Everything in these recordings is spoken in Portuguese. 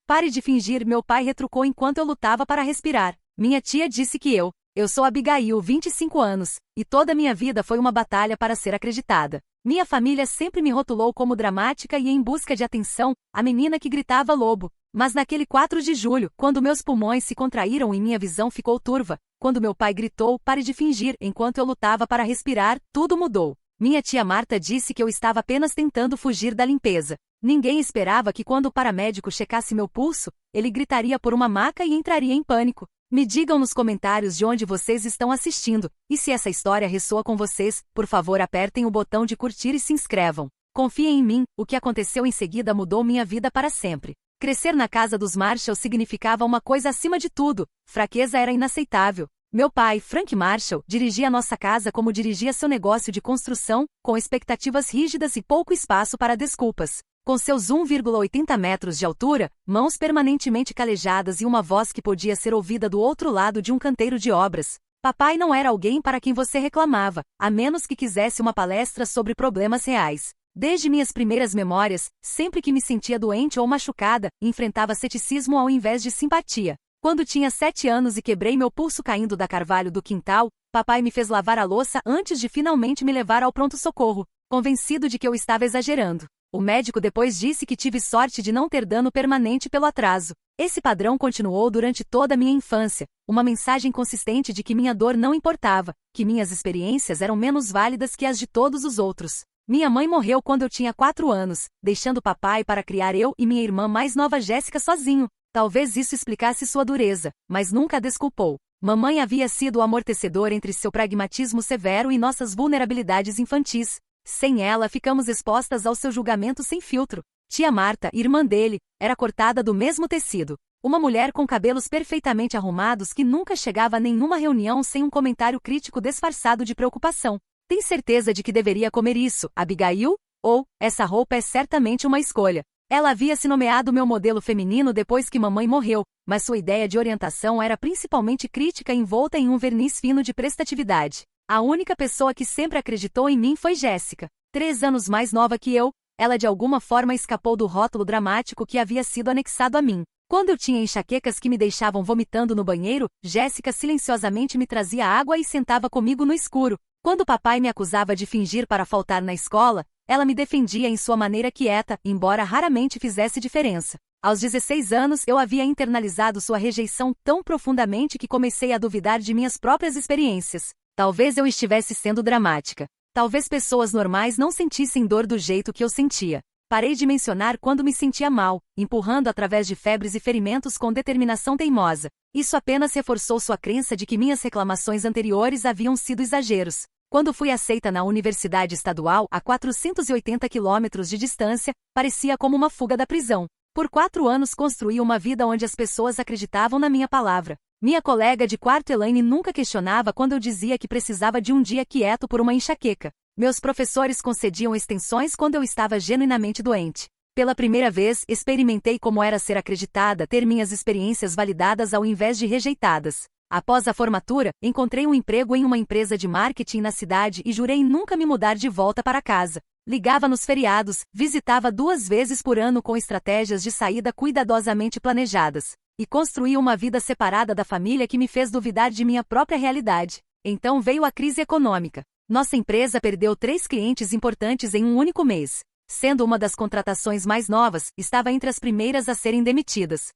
Pare de fingir, meu pai retrucou enquanto eu lutava para respirar. Minha tia disse que eu sou Abigail, 25 anos, e toda minha vida foi uma batalha para ser acreditada. Minha família sempre me rotulou como dramática e em busca de atenção, a menina que gritava lobo. Mas naquele 4 de julho, quando meus pulmões se contraíram e minha visão ficou turva, quando meu pai gritou, pare de fingir, enquanto eu lutava para respirar, tudo mudou. Minha tia Marta disse que eu estava apenas tentando fugir da limpeza. Ninguém esperava que quando o paramédico checasse meu pulso, ele gritaria por uma maca e entraria em pânico. Me digam nos comentários de onde vocês estão assistindo, e se essa história ressoa com vocês, por favor apertem o botão de curtir e se inscrevam. Confiem em mim, o que aconteceu em seguida mudou minha vida para sempre. Crescer na casa dos Marshall significava uma coisa acima de tudo, fraqueza era inaceitável. Meu pai, Frank Marshall, dirigia nossa casa como dirigia seu negócio de construção, com expectativas rígidas e pouco espaço para desculpas. Com seus 1,80 metros de altura, mãos permanentemente calejadas e uma voz que podia ser ouvida do outro lado de um canteiro de obras, papai não era alguém para quem você reclamava, a menos que quisesse uma palestra sobre problemas reais. Desde minhas primeiras memórias, sempre que me sentia doente ou machucada, enfrentava ceticismo ao invés de simpatia. Quando tinha 7 anos e quebrei meu pulso caindo da carvalho do quintal, papai me fez lavar a louça antes de finalmente me levar ao pronto-socorro, convencido de que eu estava exagerando. O médico depois disse que tive sorte de não ter dano permanente pelo atraso. Esse padrão continuou durante toda a minha infância, uma mensagem consistente de que minha dor não importava, que minhas experiências eram menos válidas que as de todos os outros. Minha mãe morreu quando eu tinha 4 anos, deixando papai para criar eu e minha irmã mais nova Jéssica sozinho. Talvez isso explicasse sua dureza, mas nunca a desculpou. Mamãe havia sido o amortecedor entre seu pragmatismo severo e nossas vulnerabilidades infantis. Sem ela, ficamos expostas ao seu julgamento sem filtro. Tia Marta, irmã dele, era cortada do mesmo tecido. Uma mulher com cabelos perfeitamente arrumados que nunca chegava a nenhuma reunião sem um comentário crítico disfarçado de preocupação. Tem certeza de que deveria comer isso, Abigail? Ou, essa roupa é certamente uma escolha. Ela havia se nomeado meu modelo feminino depois que mamãe morreu, mas sua ideia de orientação era principalmente crítica envolta em um verniz fino de prestatividade. A única pessoa que sempre acreditou em mim foi Jéssica. 3 anos mais nova que eu, ela de alguma forma escapou do rótulo dramático que havia sido anexado a mim. Quando eu tinha enxaquecas que me deixavam vomitando no banheiro, Jéssica silenciosamente me trazia água e sentava comigo no escuro. Quando papai me acusava de fingir para faltar na escola, ela me defendia em sua maneira quieta, embora raramente fizesse diferença. Aos 16 anos eu havia internalizado sua rejeição tão profundamente que comecei a duvidar de minhas próprias experiências. Talvez eu estivesse sendo dramática. Talvez pessoas normais não sentissem dor do jeito que eu sentia. Parei de mencionar quando me sentia mal, empurrando através de febres e ferimentos com determinação teimosa. Isso apenas reforçou sua crença de que minhas reclamações anteriores haviam sido exageros. Quando fui aceita na Universidade Estadual, a 480 quilômetros de distância, parecia como uma fuga da prisão. Por 4 anos construí uma vida onde as pessoas acreditavam na minha palavra. Minha colega de quarto Elaine nunca questionava quando eu dizia que precisava de um dia quieto por uma enxaqueca. Meus professores concediam extensões quando eu estava genuinamente doente. Pela primeira vez, experimentei como era ser acreditada, ter minhas experiências validadas ao invés de rejeitadas. Após a formatura, encontrei um emprego em uma empresa de marketing na cidade e jurei nunca me mudar de volta para casa. Ligava nos feriados, visitava 2 vezes por ano com estratégias de saída cuidadosamente planejadas. E construí uma vida separada da família que me fez duvidar de minha própria realidade. Então veio a crise econômica. Nossa empresa perdeu 3 clientes importantes em um único mês. Sendo uma das contratações mais novas, estava entre as primeiras a serem demitidas.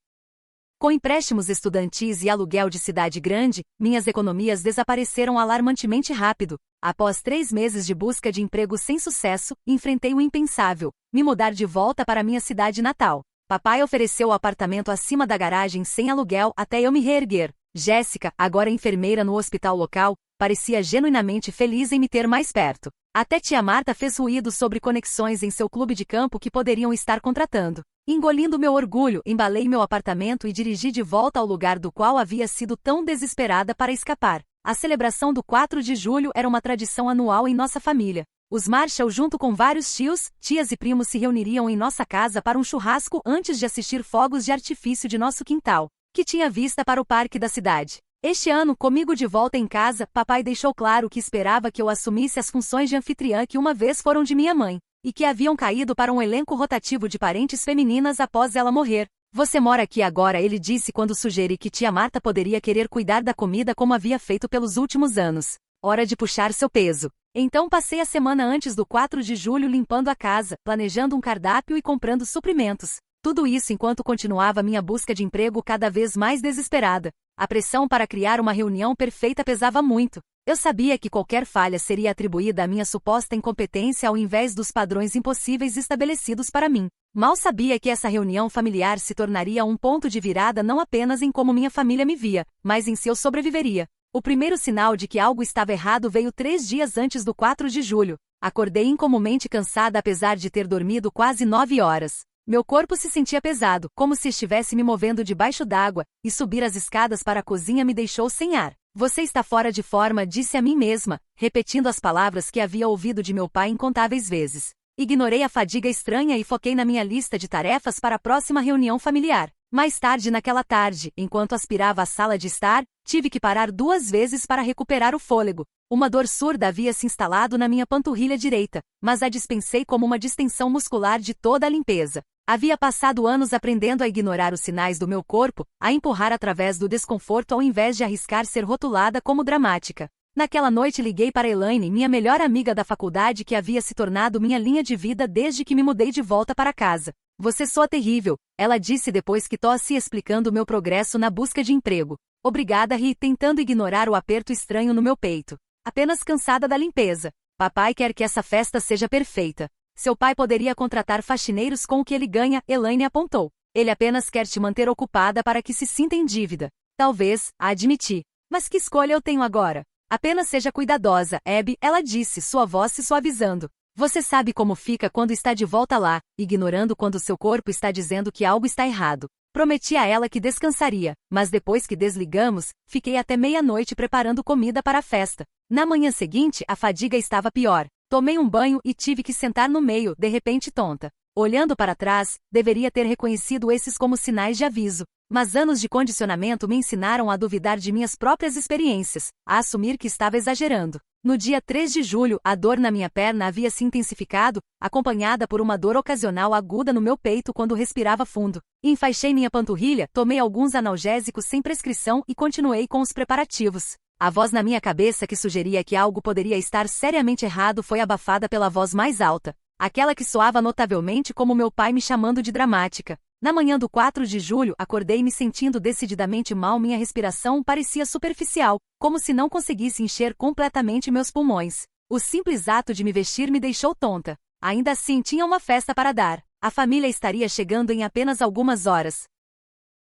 Com empréstimos estudantis e aluguel de cidade grande, minhas economias desapareceram alarmantemente rápido. Após 3 meses de busca de emprego sem sucesso, enfrentei o impensável: me mudar de volta para minha cidade natal. Papai ofereceu o apartamento acima da garagem sem aluguel até eu me reerguer. Jéssica, agora enfermeira no hospital local, parecia genuinamente feliz em me ter mais perto. Até tia Marta fez ruído sobre conexões em seu clube de campo que poderiam estar contratando. Engolindo meu orgulho, embalei meu apartamento e dirigi de volta ao lugar do qual havia sido tão desesperada para escapar. A celebração do 4 de julho era uma tradição anual em nossa família. Os Marshall, junto com vários tios, tias e primos, se reuniriam em nossa casa para um churrasco antes de assistir fogos de artifício de nosso quintal, que tinha vista para o parque da cidade. Este ano, comigo de volta em casa, papai deixou claro que esperava que eu assumisse as funções de anfitriã que uma vez foram de minha mãe, e que haviam caído para um elenco rotativo de parentes femininas após ela morrer. Você mora aqui agora, ele disse quando sugeri que tia Marta poderia querer cuidar da comida como havia feito pelos últimos anos. Hora de puxar seu peso. Então passei a semana antes do 4 de julho limpando a casa, planejando um cardápio e comprando suprimentos. Tudo isso enquanto continuava minha busca de emprego cada vez mais desesperada. A pressão para criar uma reunião perfeita pesava muito. Eu sabia que qualquer falha seria atribuída à minha suposta incompetência ao invés dos padrões impossíveis estabelecidos para mim. Mal sabia que essa reunião familiar se tornaria um ponto de virada não apenas em como minha família me via, mas em se eu sobreviveria. O primeiro sinal de que algo estava errado veio 3 dias antes do 4 de julho. Acordei incomumente cansada apesar de ter dormido quase 9 horas. Meu corpo se sentia pesado, como se estivesse me movendo debaixo d'água, e subir as escadas para a cozinha me deixou sem ar. Você está fora de forma, disse a mim mesma, repetindo as palavras que havia ouvido de meu pai incontáveis vezes. Ignorei a fadiga estranha e foquei na minha lista de tarefas para a próxima reunião familiar. Mais tarde naquela tarde, enquanto aspirava a sala de estar, tive que parar 2 vezes para recuperar o fôlego. Uma dor surda havia se instalado na minha panturrilha direita, mas a dispensei como uma distensão muscular de toda a limpeza. Havia passado anos aprendendo a ignorar os sinais do meu corpo, a empurrar através do desconforto ao invés de arriscar ser rotulada como dramática. Naquela noite liguei para Elaine, minha melhor amiga da faculdade que havia se tornado minha linha de vida desde que me mudei de volta para casa. Você soa terrível, ela disse depois que tosse explicando meu progresso na busca de emprego. Obrigada, ri, tentando ignorar o aperto estranho no meu peito. Apenas cansada da limpeza. Papai quer que essa festa seja perfeita. Seu pai poderia contratar faxineiros com o que ele ganha, Elaine apontou. Ele apenas quer te manter ocupada para que se sinta em dívida. Talvez, admiti. Mas que escolha eu tenho agora? Apenas seja cuidadosa, Abby, ela disse, sua voz se suavizando. Você sabe como fica quando está de volta lá, ignorando quando seu corpo está dizendo que algo está errado. Prometi a ela que descansaria, mas depois que desligamos, fiquei até meia-noite preparando comida para a festa. Na manhã seguinte, a fadiga estava pior. Tomei um banho e tive que sentar no meio, de repente tonta. Olhando para trás, deveria ter reconhecido esses como sinais de aviso. Mas anos de condicionamento me ensinaram a duvidar de minhas próprias experiências, a assumir que estava exagerando. No dia 3 de julho, a dor na minha perna havia se intensificado, acompanhada por uma dor ocasional aguda no meu peito quando respirava fundo. Enfaixei minha panturrilha, tomei alguns analgésicos sem prescrição e continuei com os preparativos. A voz na minha cabeça que sugeria que algo poderia estar seriamente errado foi abafada pela voz mais alta, aquela que soava notavelmente como meu pai me chamando de dramática. Na manhã do 4 de julho, acordei me sentindo decididamente mal. Minha respiração parecia superficial, como se não conseguisse encher completamente meus pulmões. O simples ato de me vestir me deixou tonta. Ainda assim, tinha uma festa para dar. A família estaria chegando em apenas algumas horas.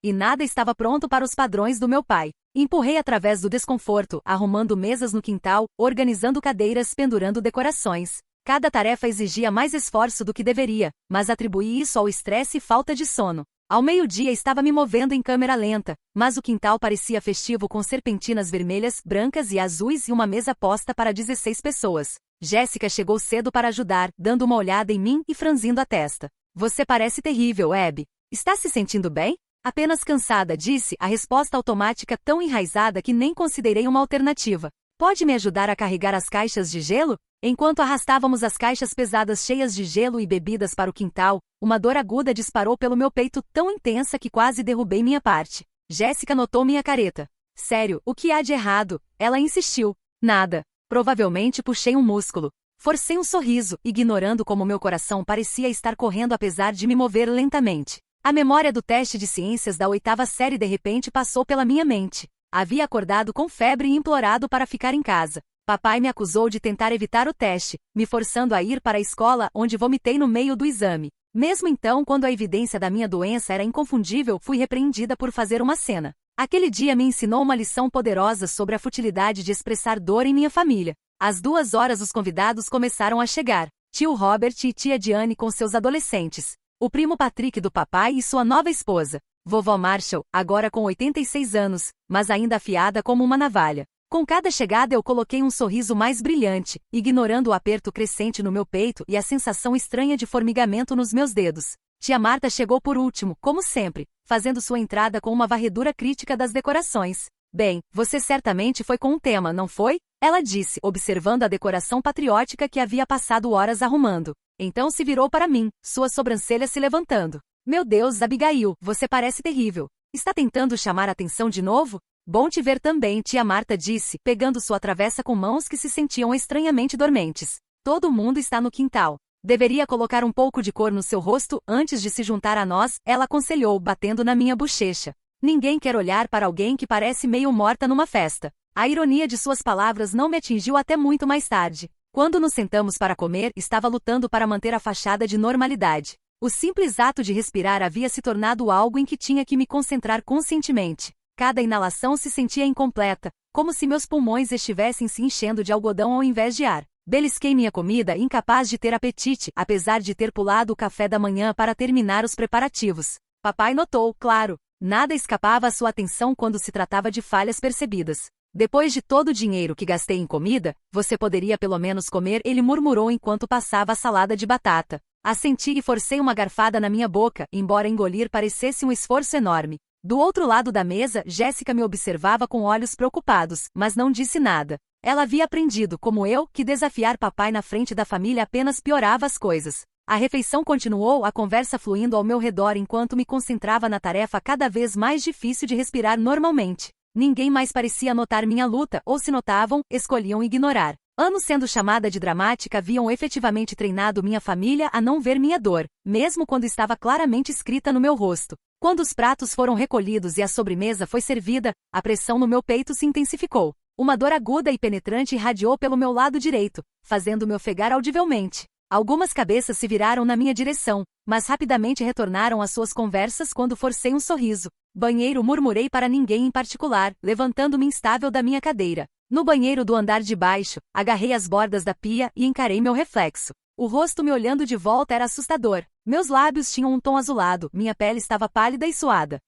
E nada estava pronto para os padrões do meu pai. Empurrei através do desconforto, arrumando mesas no quintal, organizando cadeiras, pendurando decorações. Cada tarefa exigia mais esforço do que deveria, mas atribuí isso ao estresse e falta de sono. Ao meio-dia estava me movendo em câmera lenta, mas o quintal parecia festivo com serpentinas vermelhas, brancas e azuis e uma mesa posta para 16 pessoas. Jéssica chegou cedo para ajudar, dando uma olhada em mim e franzindo a testa. Você parece terrível, Abby. Está se sentindo bem? Apenas cansada, disse, a resposta automática tão enraizada que nem considerei uma alternativa. Pode me ajudar a carregar as caixas de gelo? Enquanto arrastávamos as caixas pesadas cheias de gelo e bebidas para o quintal, uma dor aguda disparou pelo meu peito tão intensa que quase derrubei minha parte. Jéssica notou minha careta. Sério, o que há de errado? Ela insistiu. Nada. Provavelmente puxei um músculo. Forcei um sorriso, ignorando como meu coração parecia estar correndo apesar de me mover lentamente. A memória do teste de ciências da 8ª série de repente passou pela minha mente. Havia acordado com febre e implorado para ficar em casa. Papai me acusou de tentar evitar o teste, me forçando a ir para a escola onde vomitei no meio do exame. Mesmo então, quando a evidência da minha doença era inconfundível, fui repreendida por fazer uma cena. Aquele dia me ensinou uma lição poderosa sobre a futilidade de expressar dor em minha família. Às 2 horas os convidados começaram a chegar. Tio Robert e tia Diane com seus adolescentes. O primo Patrick do papai e sua nova esposa. Vovó Marshall, agora com 86 anos, mas ainda afiada como uma navalha. Com cada chegada eu coloquei um sorriso mais brilhante, ignorando o aperto crescente no meu peito e a sensação estranha de formigamento nos meus dedos. Tia Marta chegou por último, como sempre, fazendo sua entrada com uma varredura crítica das decorações. Bem, você certamente foi com um tema, não foi? Ela disse, observando a decoração patriótica que havia passado horas arrumando. Então se virou para mim, suas sobrancelhas se levantando. Meu Deus, Abigail, você parece terrível. Está tentando chamar a atenção de novo? Bom te ver também, tia Marta disse, pegando sua travessa com mãos que se sentiam estranhamente dormentes. Todo mundo está no quintal. Deveria colocar um pouco de cor no seu rosto antes de se juntar a nós, ela aconselhou, batendo na minha bochecha. Ninguém quer olhar para alguém que parece meio morta numa festa. A ironia de suas palavras não me atingiu até muito mais tarde. Quando nos sentamos para comer, estava lutando para manter a fachada de normalidade. O simples ato de respirar havia se tornado algo em que tinha que me concentrar conscientemente. Cada inalação se sentia incompleta, como se meus pulmões estivessem se enchendo de algodão ao invés de ar. Belisquei minha comida, incapaz de ter apetite, apesar de ter pulado o café da manhã para terminar os preparativos. Papai notou, claro. Nada escapava à sua atenção quando se tratava de falhas percebidas. Depois de todo o dinheiro que gastei em comida, você poderia pelo menos comer, ele murmurou enquanto passava a salada de batata. Assenti e forcei uma garfada na minha boca, embora engolir parecesse um esforço enorme. Do outro lado da mesa, Jéssica me observava com olhos preocupados, mas não disse nada. Ela havia aprendido, como eu, que desafiar papai na frente da família apenas piorava as coisas. A refeição continuou, a conversa fluindo ao meu redor enquanto me concentrava na tarefa cada vez mais difícil de respirar normalmente. Ninguém mais parecia notar minha luta, ou se notavam, escolhiam ignorar. Anos sendo chamada de dramática haviam efetivamente treinado minha família a não ver minha dor, mesmo quando estava claramente escrita no meu rosto. Quando os pratos foram recolhidos e a sobremesa foi servida, a pressão no meu peito se intensificou. Uma dor aguda e penetrante irradiou pelo meu lado direito, fazendo-me ofegar audivelmente. Algumas cabeças se viraram na minha direção, mas rapidamente retornaram às suas conversas quando forcei um sorriso. Banheiro, murmurei para ninguém em particular, levantando-me instável da minha cadeira. No banheiro do andar de baixo, agarrei as bordas da pia e encarei meu reflexo. O rosto me olhando de volta era assustador. Meus lábios tinham um tom azulado, minha pele estava pálida e suada.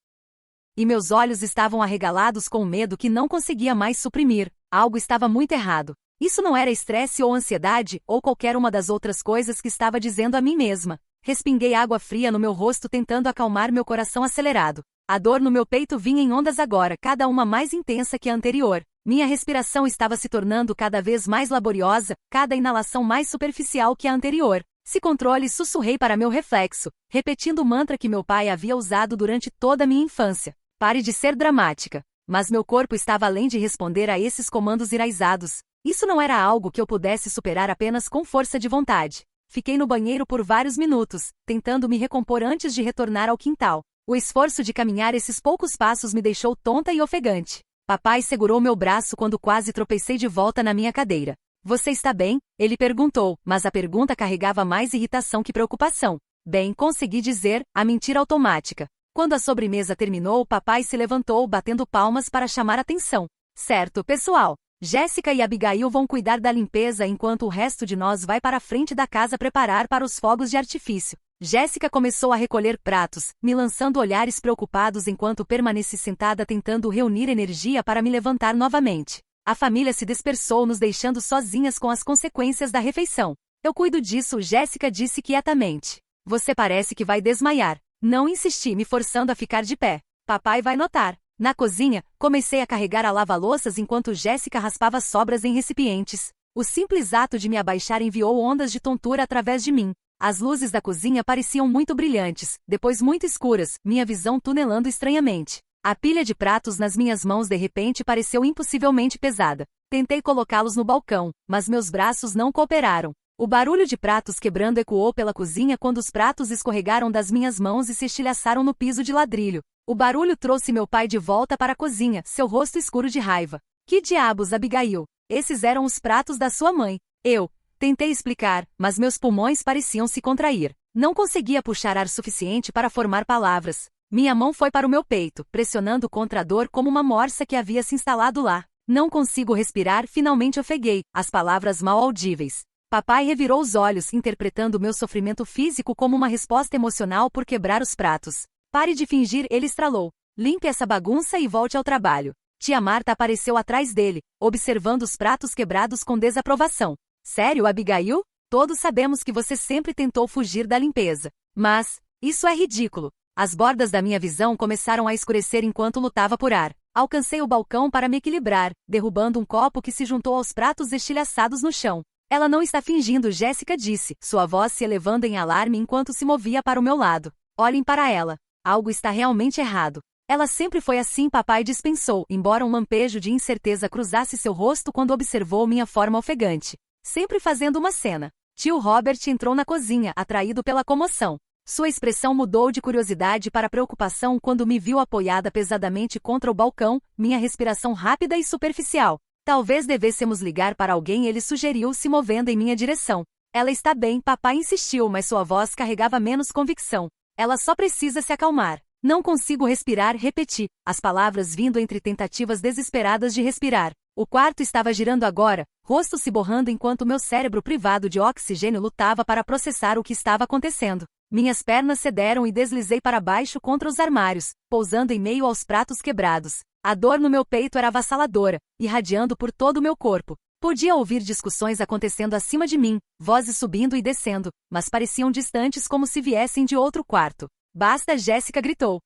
E meus olhos estavam arregalados com um medo que não conseguia mais suprimir. Algo estava muito errado. Isso não era estresse ou ansiedade, ou qualquer uma das outras coisas que estava dizendo a mim mesma. Respinguei água fria no meu rosto tentando acalmar meu coração acelerado. A dor no meu peito vinha em ondas agora, cada uma mais intensa que a anterior. Minha respiração estava se tornando cada vez mais laboriosa, cada inalação mais superficial que a anterior. Se controle, sussurrei para meu reflexo, repetindo o mantra que meu pai havia usado durante toda a minha infância. Pare de ser dramática. Mas meu corpo estava além de responder a esses comandos enraizados. Isso não era algo que eu pudesse superar apenas com força de vontade. Fiquei no banheiro por vários minutos, tentando me recompor antes de retornar ao quintal. O esforço de caminhar esses poucos passos me deixou tonta e ofegante. Papai segurou meu braço quando quase tropecei de volta na minha cadeira. Você está bem? Ele perguntou, mas a pergunta carregava mais irritação que preocupação. Bem, consegui dizer, a mentira automática. Quando a sobremesa terminou, papai se levantou, batendo palmas para chamar atenção. Certo, pessoal. Jéssica e Abigail vão cuidar da limpeza enquanto o resto de nós vai para a frente da casa preparar para os fogos de artifício. Jéssica começou a recolher pratos, me lançando olhares preocupados enquanto permaneci sentada tentando reunir energia para me levantar novamente. A família se dispersou, nos deixando sozinhas com as consequências da refeição. Eu cuido disso, Jéssica disse quietamente. Você parece que vai desmaiar. Não insisti, me forçando a ficar de pé. Papai vai notar. Na cozinha, comecei a carregar a lava-louças enquanto Jéssica raspava sobras em recipientes. O simples ato de me abaixar enviou ondas de tontura através de mim. As luzes da cozinha pareciam muito brilhantes, depois muito escuras, minha visão tunelando estranhamente. A pilha de pratos nas minhas mãos de repente pareceu impossivelmente pesada. Tentei colocá-los no balcão, mas meus braços não cooperaram. O barulho de pratos quebrando ecoou pela cozinha quando os pratos escorregaram das minhas mãos e se estilhaçaram no piso de ladrilho. O barulho trouxe meu pai de volta para a cozinha, seu rosto escuro de raiva. Que diabos, Abigail? Esses eram os pratos da sua mãe. Eu tentei explicar, mas meus pulmões pareciam se contrair. Não conseguia puxar ar suficiente para formar palavras. Minha mão foi para o meu peito, pressionando contra a dor como uma morsa que havia se instalado lá. Não consigo respirar, finalmente ofeguei, as palavras mal audíveis. Papai revirou os olhos, interpretando meu sofrimento físico como uma resposta emocional por quebrar os pratos. Pare de fingir, ele estralou. Limpe essa bagunça e volte ao trabalho. Tia Marta apareceu atrás dele, observando os pratos quebrados com desaprovação. Sério, Abigail? Todos sabemos que você sempre tentou fugir da limpeza. Mas, isso é ridículo. As bordas da minha visão começaram a escurecer enquanto lutava por ar. Alcancei o balcão para me equilibrar, derrubando um copo que se juntou aos pratos estilhaçados no chão. Ela não está fingindo, Jéssica disse, sua voz se elevando em alarme enquanto se movia para o meu lado. Olhem para ela. Algo está realmente errado. Ela sempre foi assim, papai dispensou, embora um lampejo de incerteza cruzasse seu rosto quando observou minha forma ofegante. Sempre fazendo uma cena. Tio Robert entrou na cozinha, atraído pela comoção. Sua expressão mudou de curiosidade para preocupação quando me viu apoiada pesadamente contra o balcão, minha respiração rápida e superficial. Talvez devêssemos ligar para alguém, ele sugeriu, se movendo em minha direção. Ela está bem, papai insistiu, mas sua voz carregava menos convicção. Ela só precisa se acalmar. Não consigo respirar, repeti, as palavras vindo entre tentativas desesperadas de respirar. O quarto estava girando agora, rosto se borrando enquanto meu cérebro privado de oxigênio lutava para processar o que estava acontecendo. Minhas pernas cederam e deslizei para baixo contra os armários, pousando em meio aos pratos quebrados. A dor no meu peito era avassaladora, irradiando por todo o meu corpo. Podia ouvir discussões acontecendo acima de mim, vozes subindo e descendo, mas pareciam distantes como se viessem de outro quarto. Basta, Jéssica gritou.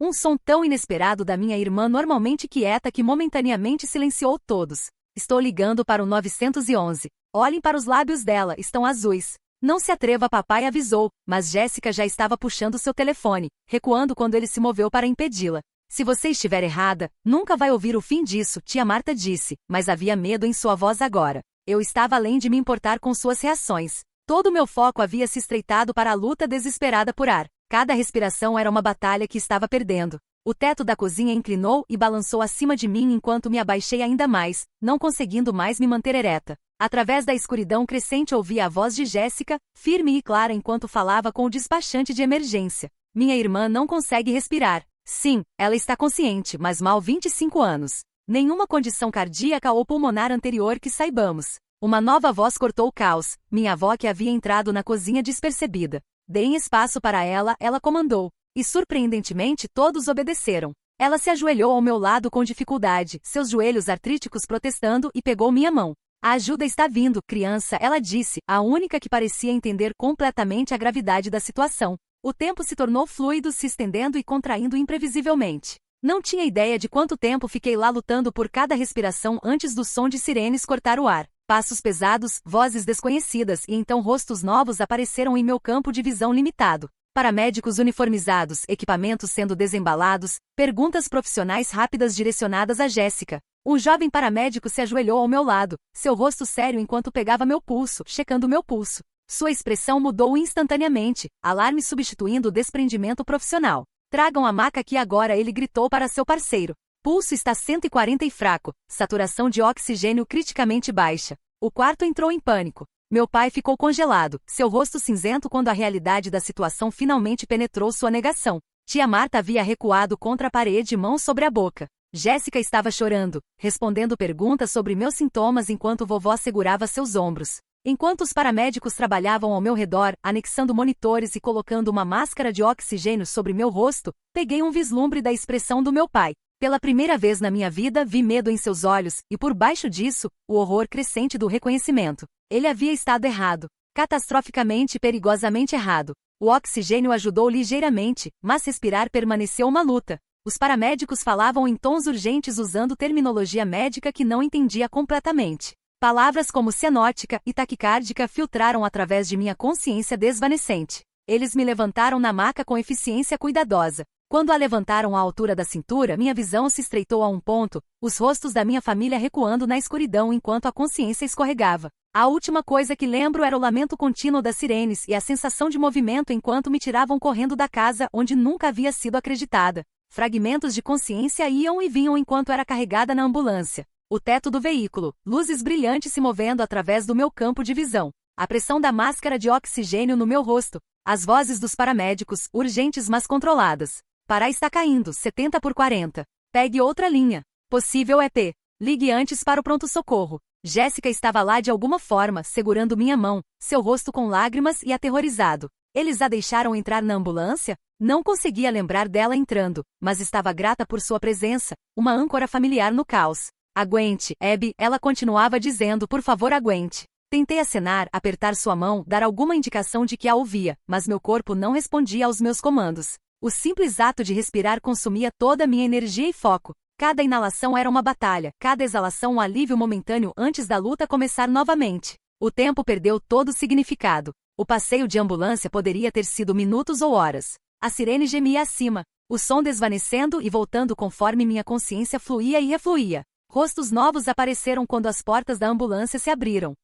Um som tão inesperado da minha irmã, normalmente quieta, que momentaneamente silenciou todos. Estou ligando para o 911. Olhem para os lábios dela, estão azuis. Não se atreva, papai avisou, mas Jéssica já estava puxando seu telefone, recuando quando ele se moveu para impedi-la. Se você estiver errada, nunca vai ouvir o fim disso, tia Marta disse, mas havia medo em sua voz agora. Eu estava além de me importar com suas reações. Todo o meu foco havia se estreitado para a luta desesperada por ar. Cada respiração era uma batalha que estava perdendo. O teto da cozinha inclinou e balançou acima de mim enquanto me abaixei ainda mais, não conseguindo mais me manter ereta. Através da escuridão crescente ouvi a voz de Jéssica, firme e clara enquanto falava com o despachante de emergência. Minha irmã não consegue respirar. Sim, ela está consciente, mas mal 25 anos. Nenhuma condição cardíaca ou pulmonar anterior que saibamos. Uma nova voz cortou o caos, minha avó que havia entrado na cozinha despercebida. Deem espaço para ela, ela comandou. E surpreendentemente todos obedeceram. Ela se ajoelhou ao meu lado com dificuldade, seus joelhos artríticos protestando, e pegou minha mão. A ajuda está vindo, criança, ela disse, a única que parecia entender completamente a gravidade da situação. O tempo se tornou fluido, se estendendo e contraindo imprevisivelmente. Não tinha ideia de quanto tempo fiquei lá lutando por cada respiração antes do som de sirenes cortar o ar. Passos pesados, vozes desconhecidas e então rostos novos apareceram em meu campo de visão limitado. Paramédicos uniformizados, equipamentos sendo desembalados, perguntas profissionais rápidas direcionadas a Jéssica. Um jovem paramédico se ajoelhou ao meu lado, seu rosto sério enquanto pegava meu pulso, checando meu pulso. Sua expressão mudou instantaneamente, alarme substituindo o desprendimento profissional. Tragam a maca aqui agora, ele gritou para seu parceiro. Pulso está 140 e fraco, saturação de oxigênio criticamente baixa. O quarto entrou em pânico. Meu pai ficou congelado, seu rosto cinzento quando a realidade da situação finalmente penetrou sua negação. Tia Marta havia recuado contra a parede, mãos sobre a boca. Jéssica estava chorando, respondendo perguntas sobre meus sintomas enquanto vovó segurava seus ombros. Enquanto os paramédicos trabalhavam ao meu redor, anexando monitores e colocando uma máscara de oxigênio sobre meu rosto, peguei um vislumbre da expressão do meu pai. Pela primeira vez na minha vida vi medo em seus olhos, e por baixo disso, o horror crescente do reconhecimento. Ele havia estado errado. Catastroficamente e perigosamente errado. O oxigênio ajudou ligeiramente, mas respirar permaneceu uma luta. Os paramédicos falavam em tons urgentes usando terminologia médica que não entendia completamente. Palavras como cianótica e taquicárdica filtraram através de minha consciência desvanecente. Eles me levantaram na maca com eficiência cuidadosa. Quando a levantaram à altura da cintura, minha visão se estreitou a um ponto, os rostos da minha família recuando na escuridão enquanto a consciência escorregava. A última coisa que lembro era o lamento contínuo das sirenes e a sensação de movimento enquanto me tiravam correndo da casa onde nunca havia sido acreditada. Fragmentos de consciência iam e vinham enquanto era carregada na ambulância. O teto do veículo, luzes brilhantes se movendo através do meu campo de visão. A pressão da máscara de oxigênio no meu rosto. As vozes dos paramédicos, urgentes mas controladas. Pará está caindo, 70 por 40. Pegue outra linha. Possível EP. Ligue antes para o pronto-socorro. Jéssica estava lá de alguma forma, segurando minha mão, seu rosto com lágrimas e aterrorizado. Eles a deixaram entrar na ambulância? Não conseguia lembrar dela entrando, mas estava grata por sua presença, uma âncora familiar no caos. Aguente, Abby, ela continuava dizendo, por favor aguente. Tentei acenar, apertar sua mão, dar alguma indicação de que a ouvia, mas meu corpo não respondia aos meus comandos. O simples ato de respirar consumia toda a minha energia e foco. Cada inalação era uma batalha, cada exalação um alívio momentâneo antes da luta começar novamente. O tempo perdeu todo o significado. O passeio de ambulância poderia ter sido minutos ou horas. A sirene gemia acima, o som desvanecendo e voltando conforme minha consciência fluía e refluía. Rostos novos apareceram quando as portas da ambulância se abriram.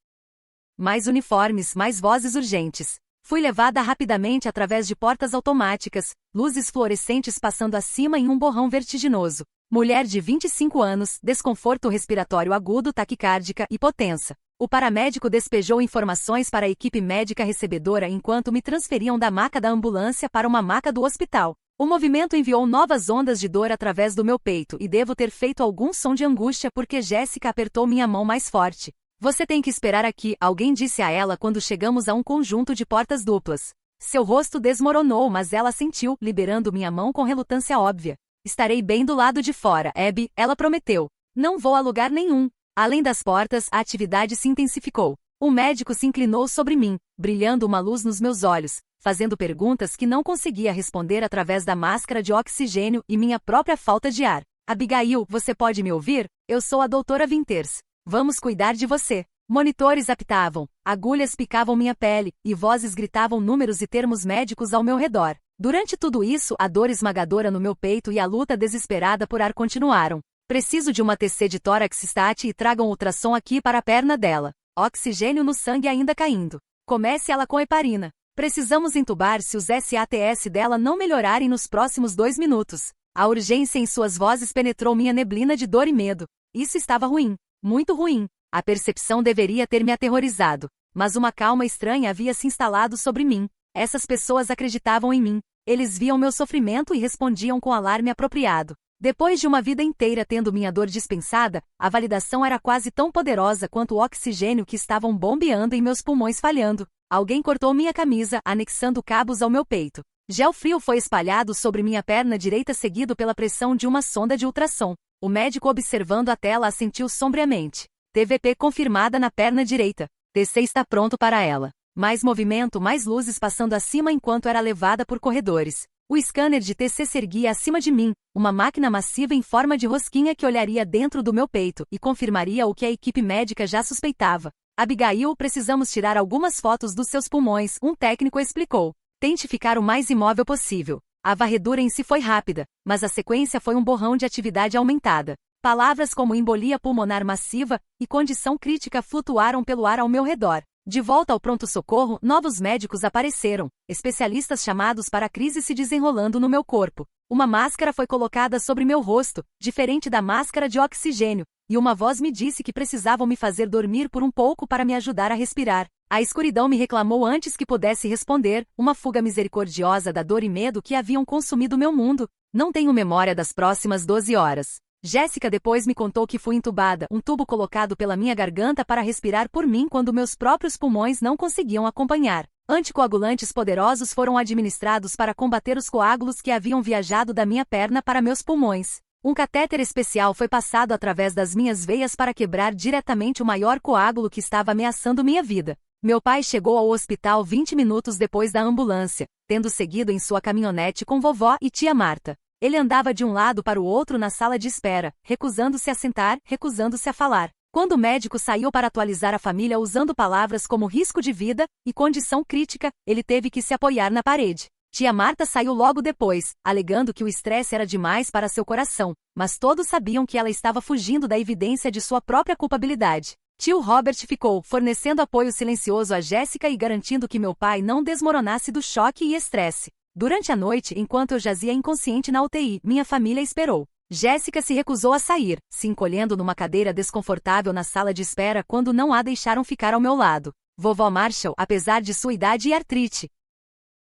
Mais uniformes, mais vozes urgentes. Fui levada rapidamente através de portas automáticas, luzes fluorescentes passando acima em um borrão vertiginoso. Mulher de 25 anos, desconforto respiratório agudo, taquicárdica, hipotensa. O paramédico despejou informações para a equipe médica recebedora enquanto me transferiam da maca da ambulância para uma maca do hospital. O movimento enviou novas ondas de dor através do meu peito e devo ter feito algum som de angústia porque Jéssica apertou minha mão mais forte. Você tem que esperar aqui, alguém disse a ela quando chegamos a um conjunto de portas duplas. Seu rosto desmoronou, mas ela assentiu, liberando minha mão com relutância óbvia. Estarei bem do lado de fora, Abby, ela prometeu. Não vou a lugar nenhum. Além das portas, a atividade se intensificou. O médico se inclinou sobre mim, brilhando uma luz nos meus olhos, fazendo perguntas que não conseguia responder através da máscara de oxigênio e minha própria falta de ar. Abigail, você pode me ouvir? Eu sou a doutora Winters. Vamos cuidar de você. Monitores apitavam, agulhas picavam minha pele, e vozes gritavam números e termos médicos ao meu redor. Durante tudo isso, a dor esmagadora no meu peito e a luta desesperada por ar continuaram. Preciso de uma TC de tórax stat e tragam ultrassom aqui para a perna dela. Oxigênio no sangue ainda caindo. Comece ela com heparina. Precisamos entubar se os SATS dela não melhorarem nos próximos 2 minutos. A urgência em suas vozes penetrou minha neblina de dor e medo. Isso estava ruim. Muito ruim. A percepção deveria ter me aterrorizado. Mas uma calma estranha havia se instalado sobre mim. Essas pessoas acreditavam em mim. Eles viam meu sofrimento e respondiam com alarme apropriado. Depois de uma vida inteira tendo minha dor dispensada, a validação era quase tão poderosa quanto o oxigênio que estavam bombeando em meus pulmões falhando. Alguém cortou minha camisa, anexando cabos ao meu peito. Gel frio foi espalhado sobre minha perna direita seguido pela pressão de uma sonda de ultrassom. O médico observando a tela assentiu sombriamente. TVP confirmada na perna direita. TC está pronto para ela. Mais movimento, mais luzes passando acima enquanto era levada por corredores. O scanner de TC se erguia acima de mim, uma máquina massiva em forma de rosquinha que olharia dentro do meu peito e confirmaria o que a equipe médica já suspeitava. Abigail, precisamos tirar algumas fotos dos seus pulmões, um técnico explicou. Tente ficar o mais imóvel possível. A varredura em si foi rápida, mas a sequência foi um borrão de atividade aumentada. Palavras como embolia pulmonar massiva e condição crítica flutuaram pelo ar ao meu redor. De volta ao pronto-socorro, novos médicos apareceram, especialistas chamados para a crise se desenrolando no meu corpo. Uma máscara foi colocada sobre meu rosto, diferente da máscara de oxigênio, e uma voz me disse que precisavam me fazer dormir por um pouco para me ajudar a respirar. A escuridão me reclamou antes que pudesse responder, uma fuga misericordiosa da dor e medo que haviam consumido meu mundo. Não tenho memória das próximas 12 horas. Jéssica depois me contou que fui entubada, um tubo colocado pela minha garganta para respirar por mim quando meus próprios pulmões não conseguiam acompanhar. Anticoagulantes poderosos foram administrados para combater os coágulos que haviam viajado da minha perna para meus pulmões. Um catéter especial foi passado através das minhas veias para quebrar diretamente o maior coágulo que estava ameaçando minha vida. Meu pai chegou ao hospital 20 minutos depois da ambulância, tendo seguido em sua caminhonete com vovó e tia Marta. Ele andava de um lado para o outro na sala de espera, recusando-se a sentar, recusando-se a falar. Quando o médico saiu para atualizar a família usando palavras como risco de vida e condição crítica, ele teve que se apoiar na parede. Tia Marta saiu logo depois, alegando que o estresse era demais para seu coração, mas todos sabiam que ela estava fugindo da evidência de sua própria culpabilidade. Tio Robert ficou, fornecendo apoio silencioso a Jéssica e garantindo que meu pai não desmoronasse do choque e estresse. Durante a noite, enquanto eu jazia inconsciente na UTI, minha família esperou. Jéssica se recusou a sair, se encolhendo numa cadeira desconfortável na sala de espera quando não a deixaram ficar ao meu lado. Vovó Marshall, apesar de sua idade e artrite,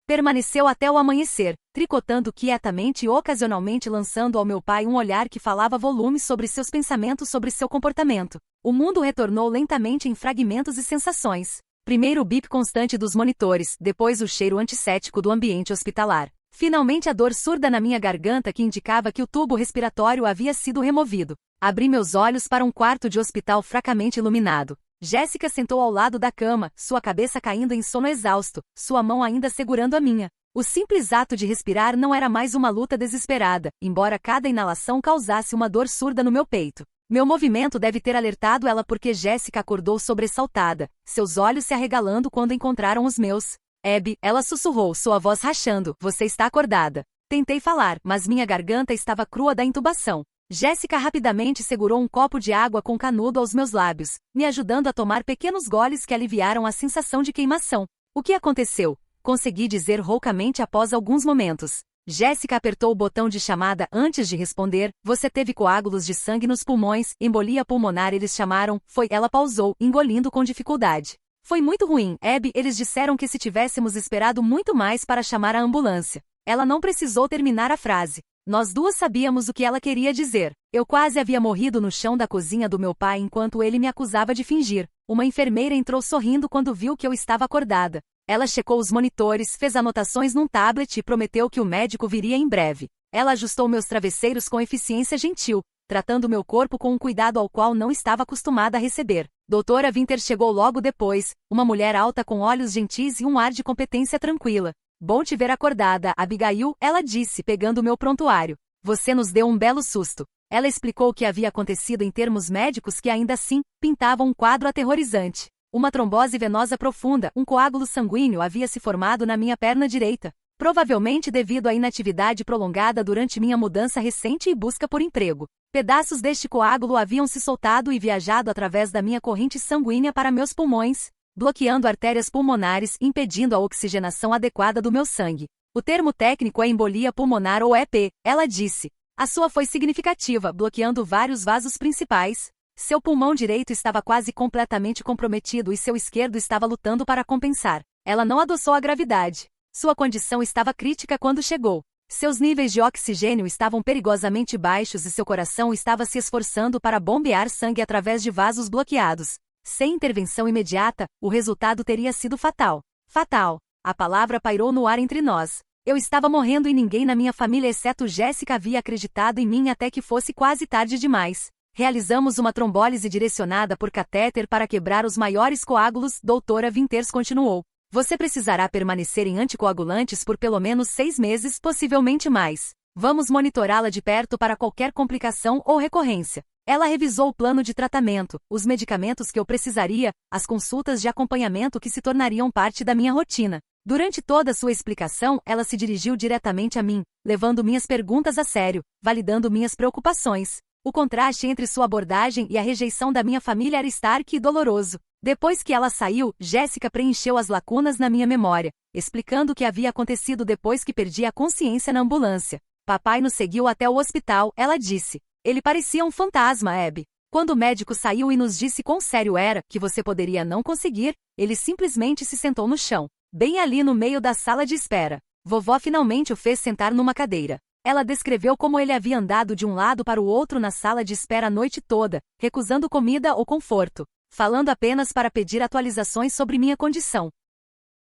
permaneceu até o amanhecer, tricotando quietamente e ocasionalmente lançando ao meu pai um olhar que falava volumes sobre seus pensamentos sobre seu comportamento. O mundo retornou lentamente em fragmentos e sensações. Primeiro o bip constante dos monitores, depois o cheiro antisséptico do ambiente hospitalar. Finalmente a dor surda na minha garganta que indicava que o tubo respiratório havia sido removido. Abri meus olhos para um quarto de hospital fracamente iluminado. Jéssica sentou ao lado da cama, sua cabeça caindo em sono exausto, sua mão ainda segurando a minha. O simples ato de respirar não era mais uma luta desesperada, embora cada inalação causasse uma dor surda no meu peito. Meu movimento deve ter alertado ela porque Jéssica acordou sobressaltada, seus olhos se arregalando quando encontraram os meus. Abby, ela sussurrou, sua voz rachando, você está acordada. Tentei falar, mas minha garganta estava crua da intubação. Jéssica rapidamente segurou um copo de água com canudo aos meus lábios, me ajudando a tomar pequenos goles que aliviaram a sensação de queimação. O que aconteceu? Consegui dizer roucamente após alguns momentos. Jéssica apertou o botão de chamada antes de responder. Você teve coágulos de sangue nos pulmões, embolia pulmonar eles chamaram. Ela pausou, engolindo com dificuldade. Foi muito ruim, Abby, eles disseram que se tivéssemos esperado muito mais para chamar a ambulância. Ela não precisou terminar a frase. Nós duas sabíamos o que ela queria dizer. Eu quase havia morrido no chão da cozinha do meu pai enquanto ele me acusava de fingir. Uma enfermeira entrou sorrindo quando viu que eu estava acordada. Ela checou os monitores, fez anotações num tablet e prometeu que o médico viria em breve. Ela ajustou meus travesseiros com eficiência gentil, tratando meu corpo com um cuidado ao qual não estava acostumada a receber. Doutora Winter chegou logo depois, uma mulher alta com olhos gentis e um ar de competência tranquila. Bom te ver acordada, Abigail, ela disse, pegando meu prontuário. Você nos deu um belo susto. Ela explicou o que havia acontecido em termos médicos que ainda assim, pintavam um quadro aterrorizante. Uma trombose venosa profunda, um coágulo sanguíneo havia se formado na minha perna direita, provavelmente devido à inatividade prolongada durante minha mudança recente e busca por emprego. Pedaços deste coágulo haviam se soltado e viajado através da minha corrente sanguínea para meus pulmões, bloqueando artérias pulmonares e impedindo a oxigenação adequada do meu sangue. O termo técnico é embolia pulmonar ou EP, ela disse. A sua foi significativa, bloqueando vários vasos principais. Seu pulmão direito estava quase completamente comprometido e seu esquerdo estava lutando para compensar. Ela não adoçou a gravidade. Sua condição estava crítica quando chegou. Seus níveis de oxigênio estavam perigosamente baixos e seu coração estava se esforçando para bombear sangue através de vasos bloqueados. Sem intervenção imediata, o resultado teria sido fatal. Fatal. A palavra pairou no ar entre nós. Eu estava morrendo e ninguém na minha família exceto Jéssica havia acreditado em mim até que fosse quase tarde demais. Realizamos uma trombólise direcionada por catéter para quebrar os maiores coágulos, doutora Winters continuou. Você precisará permanecer em anticoagulantes por pelo menos 6 meses, possivelmente mais. Vamos monitorá-la de perto para qualquer complicação ou recorrência. Ela revisou o plano de tratamento, os medicamentos que eu precisaria, as consultas de acompanhamento que se tornariam parte da minha rotina. Durante toda sua explicação, ela se dirigiu diretamente a mim, levando minhas perguntas a sério, validando minhas preocupações. O contraste entre sua abordagem e a rejeição da minha família era stark e doloroso. Depois que ela saiu, Jéssica preencheu as lacunas na minha memória, explicando o que havia acontecido depois que perdi a consciência na ambulância. Papai nos seguiu até o hospital, ela disse. Ele parecia um fantasma, Abby. Quando o médico saiu e nos disse quão sério era, que você poderia não conseguir, ele simplesmente se sentou no chão, bem ali no meio da sala de espera. Vovó finalmente o fez sentar numa cadeira. Ela descreveu como ele havia andado de um lado para o outro na sala de espera a noite toda, recusando comida ou conforto, falando apenas para pedir atualizações sobre minha condição.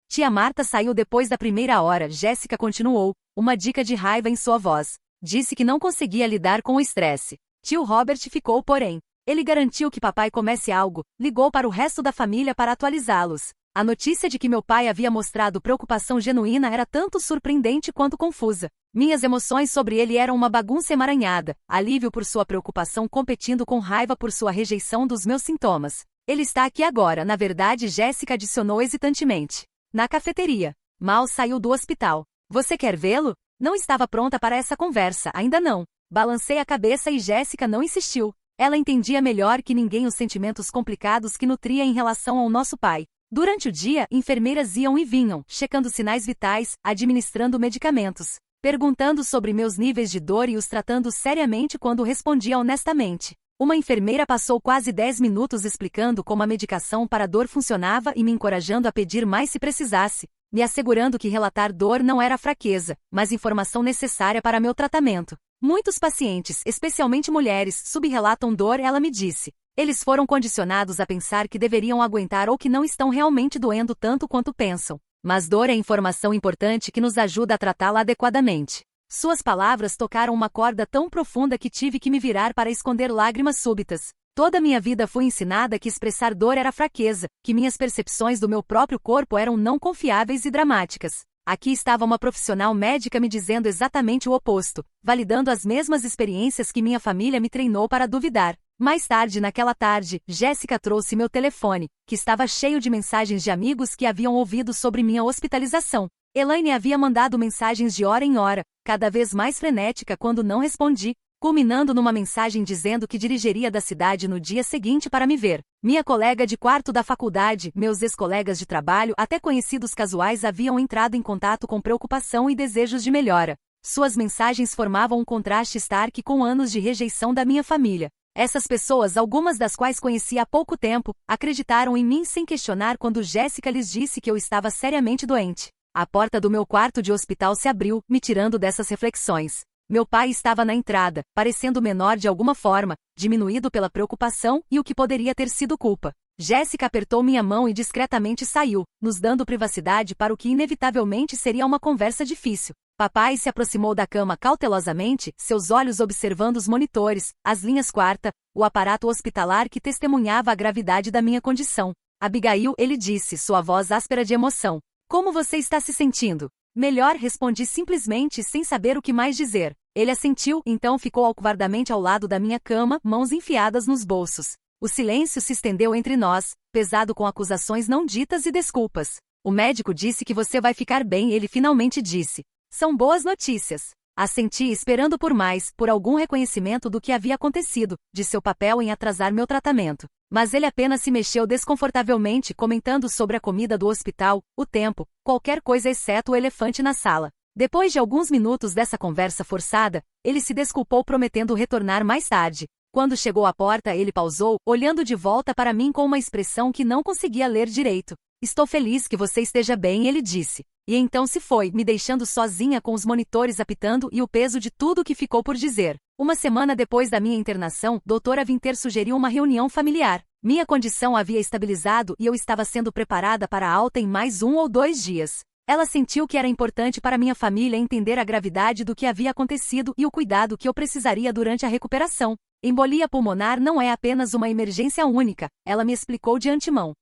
Tia Marta saiu depois da primeira hora, Jéssica continuou, uma dica de raiva em sua voz. Disse que não conseguia lidar com o estresse. Tio Robert ficou, porém. Ele garantiu que papai comesse algo, ligou para o resto da família para atualizá-los. A notícia de que meu pai havia mostrado preocupação genuína era tanto surpreendente quanto confusa. Minhas emoções sobre ele eram uma bagunça emaranhada, alívio por sua preocupação competindo com raiva por sua rejeição dos meus sintomas. Ele está aqui agora, na verdade, Jéssica adicionou hesitantemente. Na cafeteria. Mal saiu do hospital. Você quer vê-lo? Não estava pronta para essa conversa, ainda não. Balancei a cabeça e Jéssica não insistiu. Ela entendia melhor que ninguém os sentimentos complicados que nutria em relação ao nosso pai. Durante o dia, enfermeiras iam e vinham, checando sinais vitais, administrando medicamentos, perguntando sobre meus níveis de dor e os tratando seriamente quando respondia honestamente. Uma enfermeira passou quase 10 minutos explicando como a medicação para a dor funcionava e me encorajando a pedir mais se precisasse, me assegurando que relatar dor não era fraqueza, mas informação necessária para meu tratamento. Muitos pacientes, especialmente mulheres, subrelatam dor, ela me disse. Eles foram condicionados a pensar que deveriam aguentar ou que não estão realmente doendo tanto quanto pensam. Mas dor é informação importante que nos ajuda a tratá-la adequadamente. Suas palavras tocaram uma corda tão profunda que tive que me virar para esconder lágrimas súbitas. Toda minha vida fui ensinada que expressar dor era fraqueza, que minhas percepções do meu próprio corpo eram não confiáveis e dramáticas. Aqui estava uma profissional médica me dizendo exatamente o oposto, validando as mesmas experiências que minha família me treinou para duvidar. Mais tarde naquela tarde, Jéssica trouxe meu telefone, que estava cheio de mensagens de amigos que haviam ouvido sobre minha hospitalização. Elaine havia mandado mensagens de hora em hora, cada vez mais frenética quando não respondi, culminando numa mensagem dizendo que dirigiria da cidade no dia seguinte para me ver. Minha colega de quarto da faculdade, meus ex-colegas de trabalho, até conhecidos casuais haviam entrado em contato com preocupação e desejos de melhora. Suas mensagens formavam um contraste stark com anos de rejeição da minha família. Essas pessoas, algumas das quais conheci há pouco tempo, acreditaram em mim sem questionar quando Jéssica lhes disse que eu estava seriamente doente. A porta do meu quarto de hospital se abriu, me tirando dessas reflexões. Meu pai estava na entrada, parecendo menor de alguma forma, diminuído pela preocupação e o que poderia ter sido culpa. Jéssica apertou minha mão e discretamente saiu, nos dando privacidade para o que inevitavelmente seria uma conversa difícil. Papai se aproximou da cama cautelosamente, seus olhos observando os monitores, as linhas quarta, o aparato hospitalar que testemunhava a gravidade da minha condição. Abigail, ele disse, sua voz áspera de emoção. Como você está se sentindo? Melhor, respondi simplesmente sem saber o que mais dizer. Ele assentiu, então ficou alcovardamente ao lado da minha cama, mãos enfiadas nos bolsos. O silêncio se estendeu entre nós, pesado com acusações não ditas e desculpas. O médico disse que você vai ficar bem, ele finalmente disse. São boas notícias. Assenti esperando por mais, por algum reconhecimento do que havia acontecido, de seu papel em atrasar meu tratamento. Mas ele apenas se mexeu desconfortavelmente, comentando sobre a comida do hospital, o tempo, qualquer coisa exceto o elefante na sala. Depois de alguns minutos dessa conversa forçada, ele se desculpou prometendo retornar mais tarde. Quando chegou à porta, ele pausou, olhando de volta para mim com uma expressão que não conseguia ler direito. Estou feliz que você esteja bem, ele disse. E então se foi, me deixando sozinha com os monitores apitando e o peso de tudo o que ficou por dizer. Uma semana depois da minha internação, Dra. Winter sugeriu uma reunião familiar. Minha condição havia estabilizado e eu estava sendo preparada para a alta em mais 1 ou 2 dias. Ela sentiu que era importante para minha família entender a gravidade do que havia acontecido e o cuidado que eu precisaria durante a recuperação. Embolia pulmonar não é apenas uma emergência única, ela me explicou de antemão.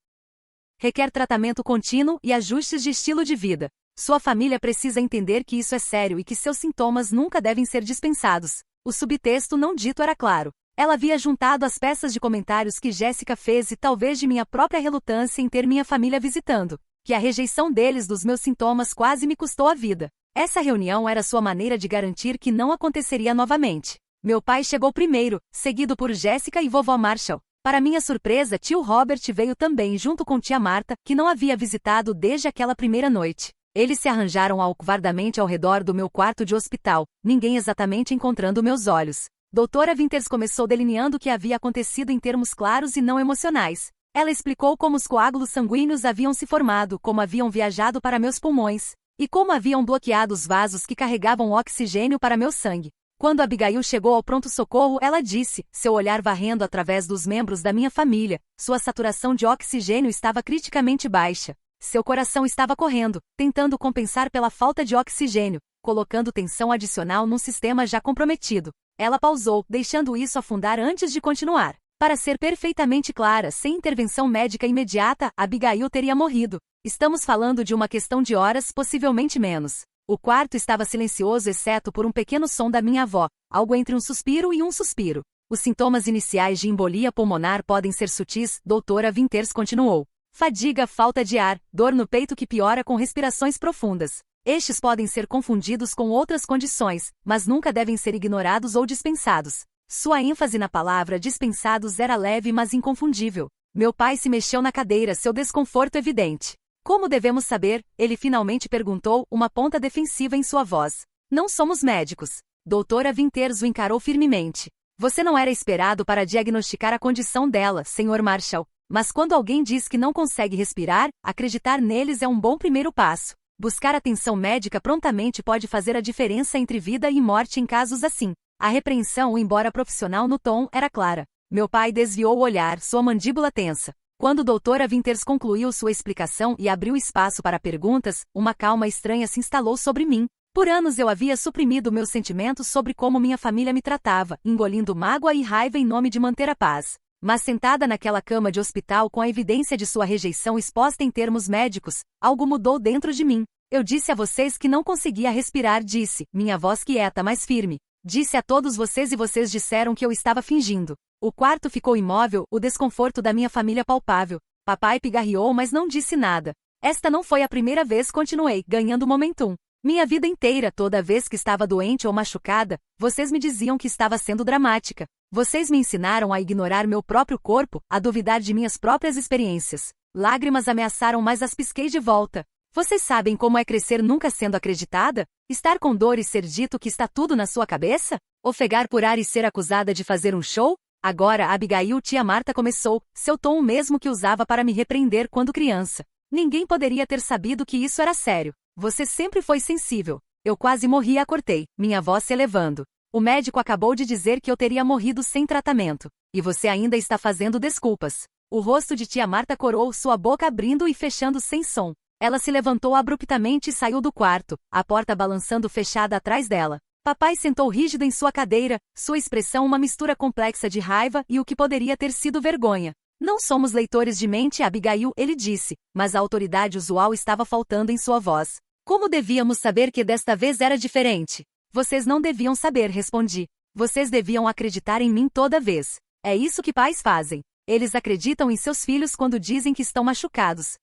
Requer tratamento contínuo e ajustes de estilo de vida. Sua família precisa entender que isso é sério e que seus sintomas nunca devem ser dispensados. O subtexto não dito era claro. Ela havia juntado as peças de comentários que Jéssica fez e talvez de minha própria relutância em ter minha família visitando, que a rejeição deles dos meus sintomas quase me custou a vida. Essa reunião era sua maneira de garantir que não aconteceria novamente. Meu pai chegou primeiro, seguido por Jéssica e vovó Marshall. Para minha surpresa, tio Robert veio também junto com tia Marta, que não havia visitado desde aquela primeira noite. Eles se arranjaram alcovardamente ao redor do meu quarto de hospital, ninguém exatamente encontrando meus olhos. Dra. Winters começou delineando o que havia acontecido em termos claros e não emocionais. Ela explicou como os coágulos sanguíneos haviam se formado, como haviam viajado para meus pulmões, e como haviam bloqueado os vasos que carregavam oxigênio para meu sangue. Quando Abigail chegou ao pronto-socorro, ela disse, seu olhar varrendo através dos membros da minha família, sua saturação de oxigênio estava criticamente baixa. Seu coração estava correndo, tentando compensar pela falta de oxigênio, colocando tensão adicional num sistema já comprometido. Ela pausou, deixando isso afundar antes de continuar. Para ser perfeitamente clara, sem intervenção médica imediata, Abigail teria morrido. Estamos falando de uma questão de horas, possivelmente menos. O quarto estava silencioso exceto por um pequeno som da minha avó, algo entre um suspiro e um suspiro. Os sintomas iniciais de embolia pulmonar podem ser sutis, Dra. Winters continuou. Fadiga, falta de ar, dor no peito que piora com respirações profundas. Estes podem ser confundidos com outras condições, mas nunca devem ser ignorados ou dispensados. Sua ênfase na palavra dispensados era leve mas inconfundível. Meu pai se mexeu na cadeira, seu desconforto evidente. Como devemos saber? Ele finalmente perguntou, uma ponta defensiva em sua voz. Não somos médicos. Dra. Winters o encarou firmemente. Você não era esperado para diagnosticar a condição dela, Sr. Marshall. Mas quando alguém diz que não consegue respirar, acreditar neles é um bom primeiro passo. Buscar atenção médica prontamente pode fazer a diferença entre vida e morte em casos assim. A repreensão, embora profissional no tom, era clara. Meu pai desviou o olhar, sua mandíbula tensa. Quando Dra. Winters concluiu sua explicação e abriu espaço para perguntas, uma calma estranha se instalou sobre mim. Por anos eu havia suprimido meus sentimentos sobre como minha família me tratava, engolindo mágoa e raiva em nome de manter a paz. Mas sentada naquela cama de hospital com a evidência de sua rejeição exposta em termos médicos, algo mudou dentro de mim. Eu disse a vocês que não conseguia respirar, disse, minha voz quieta mas firme. Disse a todos vocês e vocês disseram que eu estava fingindo. O quarto ficou imóvel, o desconforto da minha família palpável. Papai pigarreou, mas não disse nada. Esta não foi a primeira vez, continuei, ganhando momentum. Minha vida inteira, toda vez que estava doente ou machucada, vocês me diziam que estava sendo dramática. Vocês me ensinaram a ignorar meu próprio corpo, a duvidar de minhas próprias experiências. Lágrimas ameaçaram, mas as pisquei de volta. Vocês sabem como é crescer nunca sendo acreditada? Estar com dor e ser dito que está tudo na sua cabeça? Ofegar por ar e ser acusada de fazer um show? Agora Abigail, tia Marta começou, seu tom o mesmo que usava para me repreender quando criança. Ninguém poderia ter sabido que isso era sério. Você sempre foi sensível. Eu quase morri e a cortei, minha voz se elevando. O médico acabou de dizer que eu teria morrido sem tratamento. E você ainda está fazendo desculpas. O rosto de tia Marta corou, sua boca abrindo e fechando sem som. Ela se levantou abruptamente e saiu do quarto, a porta balançando fechada atrás dela. Papai sentou rígido em sua cadeira, sua expressão uma mistura complexa de raiva e o que poderia ter sido vergonha. Não somos leitores de mente, Abigail, ele disse, mas a autoridade usual estava faltando em sua voz. Como devíamos saber que desta vez era diferente? Vocês não deviam saber, respondi. Vocês deviam acreditar em mim toda vez. É isso que pais fazem. Eles acreditam em seus filhos quando dizem que estão machucados.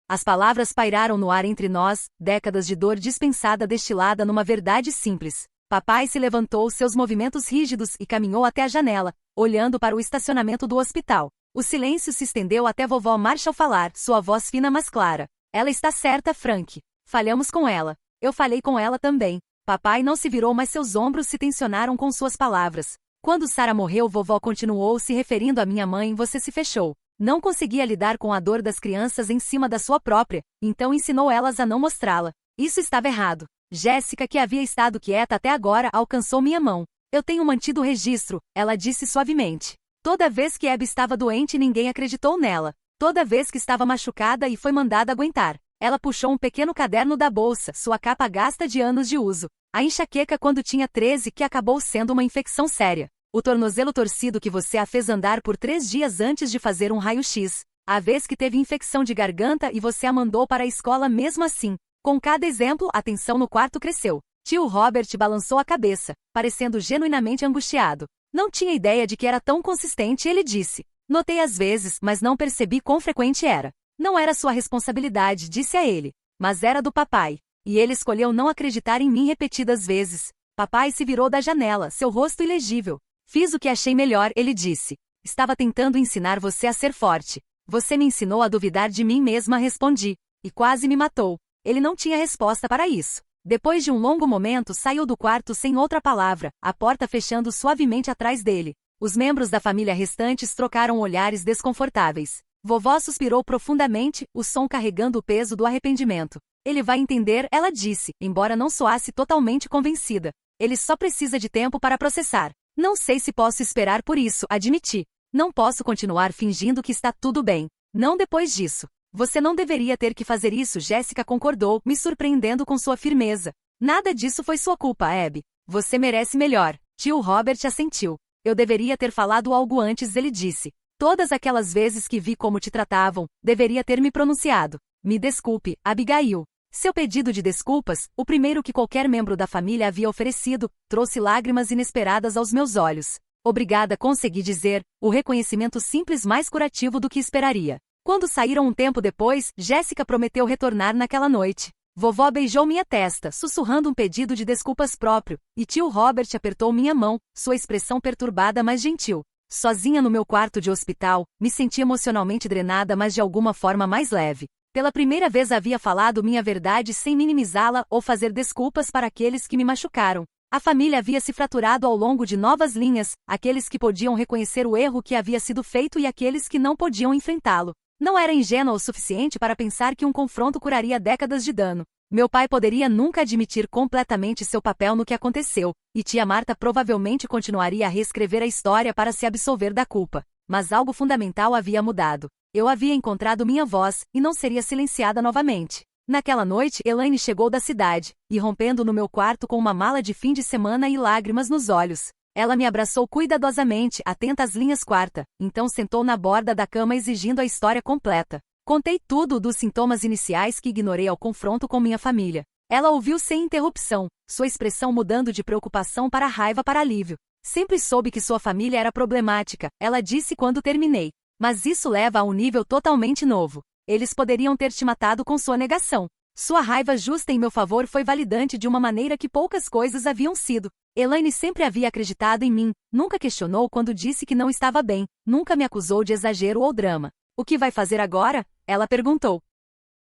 As palavras pairaram no ar entre nós, décadas de dor dispensada destilada numa verdade simples. Papai se levantou, seus movimentos rígidos, e caminhou até a janela, olhando para o estacionamento do hospital. O silêncio se estendeu até vovó Marshall falar, sua voz fina mas clara. Ela está certa, Frank. Falhamos com ela. Eu falhei com ela também. Papai não se virou, mas seus ombros se tensionaram com suas palavras. Quando Sarah morreu, vovó continuou se referindo à minha mãe, você se fechou. Não conseguia lidar com a dor das crianças em cima da sua própria, então ensinou elas a não mostrá-la. Isso estava errado. Jéssica, que havia estado quieta até agora, alcançou minha mão. Eu tenho mantido o registro, ela disse suavemente. Toda vez que Abby estava doente, ninguém acreditou nela. Toda vez que estava machucada e foi mandada aguentar. Ela puxou um pequeno caderno da bolsa, sua capa gasta de anos de uso. A enxaqueca quando tinha 13, que acabou sendo uma infecção séria. O tornozelo torcido que você a fez andar por 3 dias antes de fazer um raio-x. A vez que teve infecção de garganta e você a mandou para a escola mesmo assim. Com cada exemplo, a tensão no quarto cresceu. Tio Robert balançou a cabeça, parecendo genuinamente angustiado. Não tinha ideia de que era tão consistente, ele disse. Notei às vezes, mas não percebi quão frequente era. Não era sua responsabilidade, disse a ele. Mas era do papai. E ele escolheu não acreditar em mim repetidas vezes. Papai se virou da janela, seu rosto ilegível. Fiz o que achei melhor, ele disse. Estava tentando ensinar você a ser forte. Você me ensinou a duvidar de mim mesma, respondi. E quase me matou. Ele não tinha resposta para isso. Depois de um longo momento, saiu do quarto sem outra palavra, a porta fechando suavemente atrás dele. Os membros da família restantes trocaram olhares desconfortáveis. Vovó suspirou profundamente, o som carregando o peso do arrependimento. Ele vai entender, ela disse, embora não soasse totalmente convencida. Ele só precisa de tempo para processar. Não sei se posso esperar por isso, admiti. Não posso continuar fingindo que está tudo bem. Não depois disso. Você não deveria ter que fazer isso, Jéssica concordou, me surpreendendo com sua firmeza. Nada disso foi sua culpa, Abby. Você merece melhor. Tio Robert assentiu. Eu deveria ter falado algo antes, ele disse. Todas aquelas vezes que vi como te tratavam, deveria ter me pronunciado. Me desculpe, Abigail. Seu pedido de desculpas, o primeiro que qualquer membro da família havia oferecido, trouxe lágrimas inesperadas aos meus olhos. Obrigada, consegui dizer, o reconhecimento simples mais curativo do que esperaria. Quando saíram um tempo depois, Jéssica prometeu retornar naquela noite. Vovó beijou minha testa, sussurrando um pedido de desculpas próprio, e tio Robert apertou minha mão, sua expressão perturbada mas gentil. Sozinha no meu quarto de hospital, me senti emocionalmente drenada, mas de alguma forma mais leve. Pela primeira vez havia falado minha verdade sem minimizá-la ou fazer desculpas para aqueles que me machucaram. A família havia se fraturado ao longo de novas linhas, aqueles que podiam reconhecer o erro que havia sido feito e aqueles que não podiam enfrentá-lo. Não era ingênua o suficiente para pensar que um confronto curaria décadas de dano. Meu pai poderia nunca admitir completamente seu papel no que aconteceu, e tia Marta provavelmente continuaria a reescrever a história para se absolver da culpa. Mas algo fundamental havia mudado. Eu havia encontrado minha voz, e não seria silenciada novamente. Naquela noite, Elaine chegou da cidade, irrompendo no meu quarto com uma mala de fim de semana e lágrimas nos olhos. Ela me abraçou cuidadosamente, atenta às linhas quarta, então sentou na borda da cama exigindo a história completa. Contei tudo dos sintomas iniciais que ignorei ao confronto com minha família. Ela ouviu sem interrupção, sua expressão mudando de preocupação para raiva para alívio. Sempre soube que sua família era problemática, ela disse quando terminei. Mas isso leva a um nível totalmente novo. Eles poderiam ter te matado com sua negação. Sua raiva justa em meu favor foi validante de uma maneira que poucas coisas haviam sido. Elaine sempre havia acreditado em mim, nunca questionou quando disse que não estava bem, nunca me acusou de exagero ou drama. O que vai fazer agora? Ela perguntou.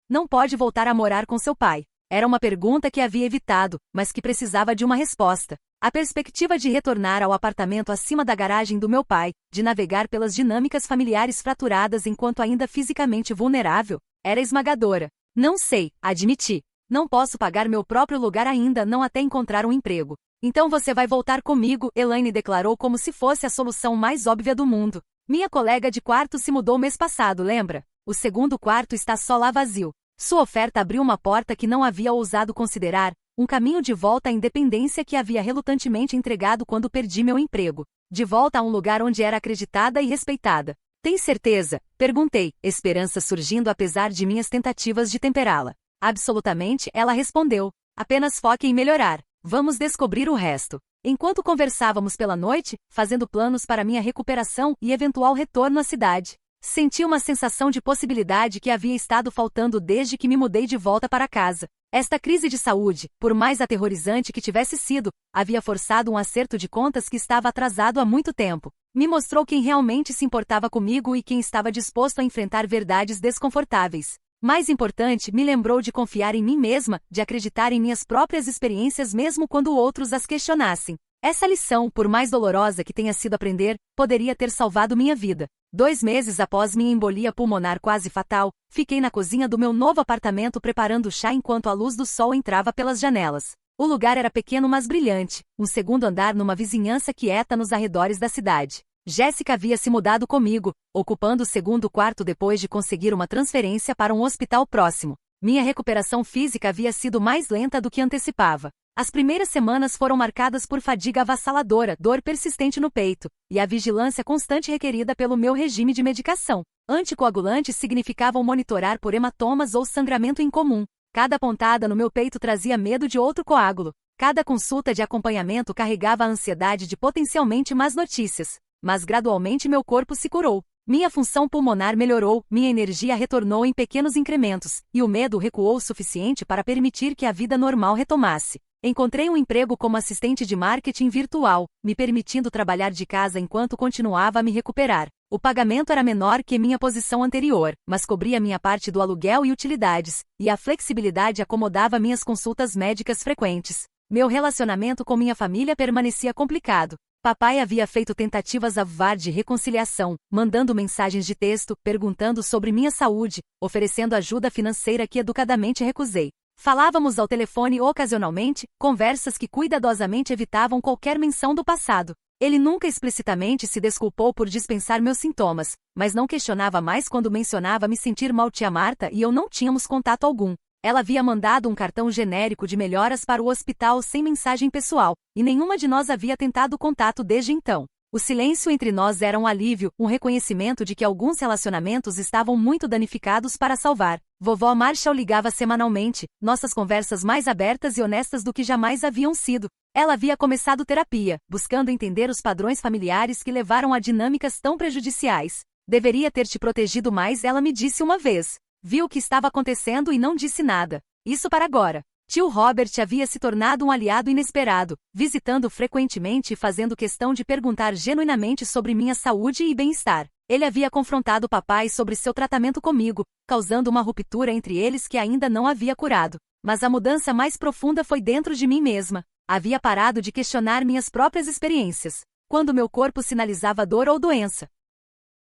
Não pode voltar a morar com seu pai. Era uma pergunta que havia evitado, mas que precisava de uma resposta. A perspectiva de retornar ao apartamento acima da garagem do meu pai, de navegar pelas dinâmicas familiares fraturadas enquanto ainda fisicamente vulnerável, era esmagadora. Não sei, admiti. Não posso pagar meu próprio lugar ainda, não até encontrar um emprego. Então você vai voltar comigo, Elaine declarou como se fosse a solução mais óbvia do mundo. Minha colega de quarto se mudou mês passado, lembra? O segundo quarto está só lá vazio. Sua oferta abriu uma porta que não havia ousado considerar, um caminho de volta à independência que havia relutantemente entregado quando perdi meu emprego. De volta a um lugar onde era acreditada e respeitada. Tem certeza? Perguntei, esperança surgindo apesar de minhas tentativas de temperá-la. Absolutamente, ela respondeu. Apenas foque em melhorar. Vamos descobrir o resto. Enquanto conversávamos pela noite, fazendo planos para minha recuperação e eventual retorno à cidade, senti uma sensação de possibilidade que havia estado faltando desde que me mudei de volta para casa. Esta crise de saúde, por mais aterrorizante que tivesse sido, havia forçado um acerto de contas que estava atrasado há muito tempo. Me mostrou quem realmente se importava comigo e quem estava disposto a enfrentar verdades desconfortáveis. Mais importante, me lembrou de confiar em mim mesma, de acreditar em minhas próprias experiências mesmo quando outros as questionassem. Essa lição, por mais dolorosa que tenha sido aprender, poderia ter salvado minha vida. 2 meses após minha embolia pulmonar quase fatal, fiquei na cozinha do meu novo apartamento preparando chá enquanto a luz do sol entrava pelas janelas. O lugar era pequeno mas brilhante, um segundo andar numa vizinhança quieta nos arredores da cidade. Jéssica havia se mudado comigo, ocupando o segundo quarto depois de conseguir uma transferência para um hospital próximo. Minha recuperação física havia sido mais lenta do que antecipava. As primeiras semanas foram marcadas por fadiga avassaladora, dor persistente no peito, e a vigilância constante requerida pelo meu regime de medicação. Anticoagulantes significavam monitorar por hematomas ou sangramento incomum. Cada pontada no meu peito trazia medo de outro coágulo. Cada consulta de acompanhamento carregava a ansiedade de potencialmente más notícias. Mas gradualmente meu corpo se curou. Minha função pulmonar melhorou, minha energia retornou em pequenos incrementos, e o medo recuou o suficiente para permitir que a vida normal retomasse. Encontrei um emprego como assistente de marketing virtual, me permitindo trabalhar de casa enquanto continuava a me recuperar. O pagamento era menor que minha posição anterior, mas cobria minha parte do aluguel e utilidades, e a flexibilidade acomodava minhas consultas médicas frequentes. Meu relacionamento com minha família permanecia complicado. Papai havia feito tentativas a VAR de reconciliação, mandando mensagens de texto, perguntando sobre minha saúde, oferecendo ajuda financeira que educadamente recusei. Falávamos ao telefone ocasionalmente, conversas que cuidadosamente evitavam qualquer menção do passado. Ele nunca explicitamente se desculpou por dispensar meus sintomas, mas não questionava mais quando mencionava me sentir mal. Tia Marta e eu não tínhamos contato algum. Ela havia mandado um cartão genérico de melhoras para o hospital sem mensagem pessoal, e nenhuma de nós havia tentado contato desde então. O silêncio entre nós era um alívio, um reconhecimento de que alguns relacionamentos estavam muito danificados para salvar. Vovó Marshall ligava semanalmente, nossas conversas mais abertas e honestas do que jamais haviam sido. Ela havia começado terapia, buscando entender os padrões familiares que levaram a dinâmicas tão prejudiciais. Deveria ter te protegido mais, ela me disse uma vez. Viu o que estava acontecendo e não disse nada. Isso para agora. Tio Robert havia se tornado um aliado inesperado, visitando frequentemente e fazendo questão de perguntar genuinamente sobre minha saúde e bem-estar. Ele havia confrontado papai sobre seu tratamento comigo, causando uma ruptura entre eles que ainda não havia curado. Mas a mudança mais profunda foi dentro de mim mesma. Havia parado de questionar minhas próprias experiências, quando meu corpo sinalizava dor ou doença.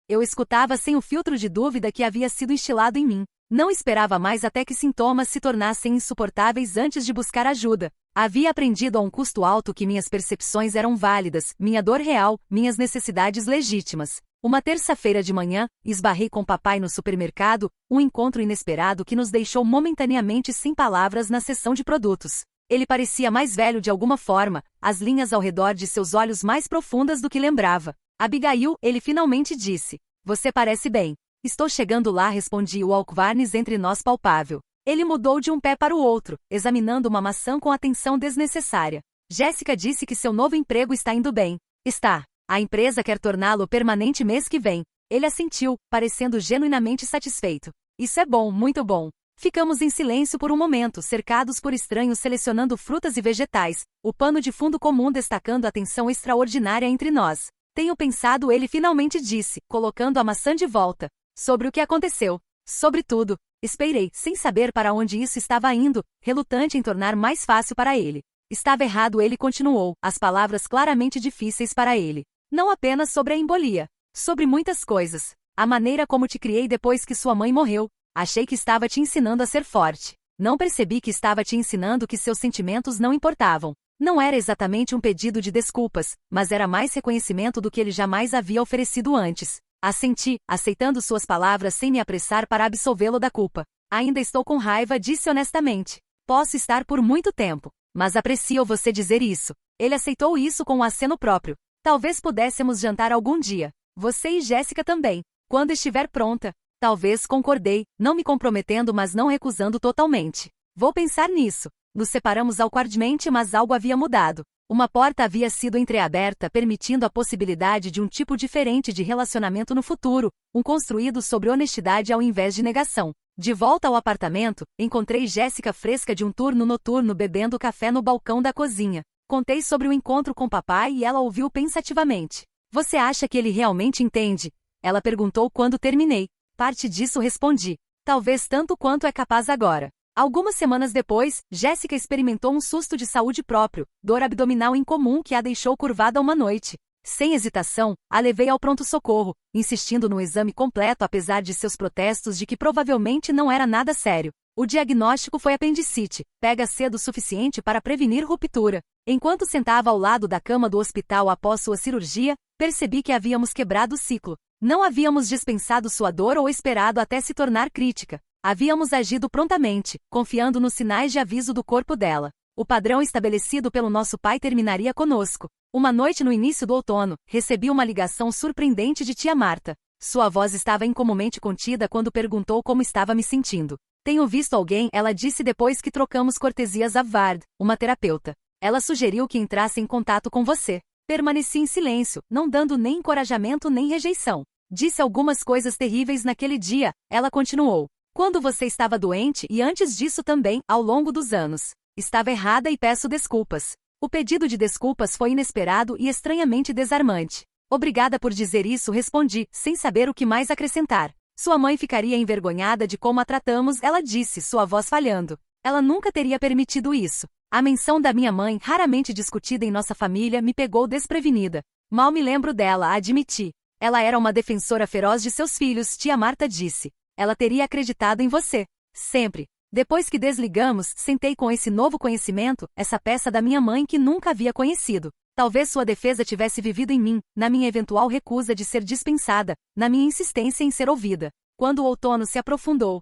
Eu escutava sem o filtro de dúvida que havia sido instilado em mim. Não esperava mais até que sintomas se tornassem insuportáveis antes de buscar ajuda. Havia aprendido a um custo alto que minhas percepções eram válidas, minha dor real, minhas necessidades legítimas. Uma terça-feira de manhã, esbarrei com papai no supermercado, um encontro inesperado que nos deixou momentaneamente sem palavras na seção de produtos. Ele parecia mais velho de alguma forma, as linhas ao redor de seus olhos mais profundas do que lembrava. Abigail, ele finalmente disse. Você parece bem. Estou chegando lá, respondi, o alquvarnes entre nós palpável. Ele mudou de um pé para o outro, examinando uma maçã com atenção desnecessária. Jéssica disse que seu novo emprego está indo bem. Está. A empresa quer torná-lo permanente mês que vem. Ele assentiu, parecendo genuinamente satisfeito. Isso é bom, muito bom. Ficamos em silêncio por um momento, cercados por estranhos selecionando frutas e vegetais, o pano de fundo comum destacando a tensão extraordinária entre nós. Tenho pensado, ele finalmente disse, colocando a maçã de volta. Sobre o que aconteceu. Sobre tudo. Esperei, sem saber para onde isso estava indo, relutante em tornar mais fácil para ele. Estava errado, ele continuou, as palavras claramente difíceis para ele. Não apenas sobre a embolia. Sobre muitas coisas. A maneira como te criei depois que sua mãe morreu. Achei que estava te ensinando a ser forte. Não percebi que estava te ensinando que seus sentimentos não importavam. Não era exatamente um pedido de desculpas, mas era mais reconhecimento do que ele jamais havia oferecido antes. Assenti, aceitando suas palavras sem me apressar para absolvê-lo da culpa. Ainda estou com raiva, disse honestamente. Posso estar por muito tempo, mas aprecio você dizer isso. Ele aceitou isso com um aceno próprio. Talvez pudéssemos jantar algum dia. Você e Jéssica também. Quando estiver pronta. Talvez, concordei, não me comprometendo mas não recusando totalmente. Vou pensar nisso. Nos separamos awkwardmente mas algo havia mudado. Uma porta havia sido entreaberta permitindo a possibilidade de um tipo diferente de relacionamento no futuro, um construído sobre honestidade ao invés de negação. De volta ao apartamento, encontrei Jéssica fresca de um turno noturno bebendo café no balcão da cozinha. Contei sobre o encontro com papai e ela ouviu pensativamente. Você acha que ele realmente entende? Ela perguntou quando terminei. Parte disso respondi. Talvez tanto quanto é capaz agora. Algumas semanas depois, Jéssica experimentou um susto de saúde próprio, dor abdominal incomum que a deixou curvada uma noite. Sem hesitação, a levei ao pronto-socorro, insistindo no exame completo apesar de seus protestos de que provavelmente não era nada sério. O diagnóstico foi apendicite, pega cedo o suficiente para prevenir ruptura. Enquanto sentava ao lado da cama do hospital após sua cirurgia, percebi que havíamos quebrado o ciclo. Não havíamos dispensado sua dor ou esperado até se tornar crítica. Havíamos agido prontamente, confiando nos sinais de aviso do corpo dela. O padrão estabelecido pelo nosso pai terminaria conosco. Uma noite no início do outono, recebi uma ligação surpreendente de tia Marta. Sua voz estava incomumente contida quando perguntou como estava me sentindo. Tenho visto alguém, ela disse depois que trocamos cortesias a Vard, uma terapeuta. Ela sugeriu que entrasse em contato com você. Permaneci em silêncio, não dando nem encorajamento nem rejeição. Disse algumas coisas terríveis naquele dia, ela continuou. Quando você estava doente e antes disso também, ao longo dos anos. Estava errada e peço desculpas. O pedido de desculpas foi inesperado e estranhamente desarmante. Obrigada por dizer isso, respondi, sem saber o que mais acrescentar. Sua mãe ficaria envergonhada de como a tratamos, ela disse, sua voz falhando. Ela nunca teria permitido isso. A menção da minha mãe, raramente discutida em nossa família, me pegou desprevenida. Mal me lembro dela, admiti. Ela era uma defensora feroz de seus filhos, tia Marta disse. Ela teria acreditado em você. Sempre. Depois que desligamos, sentei com esse novo conhecimento, essa peça da minha mãe que nunca havia conhecido. Talvez sua defesa tivesse vivido em mim, na minha eventual recusa de ser dispensada, na minha insistência em ser ouvida. Quando o outono se aprofundou,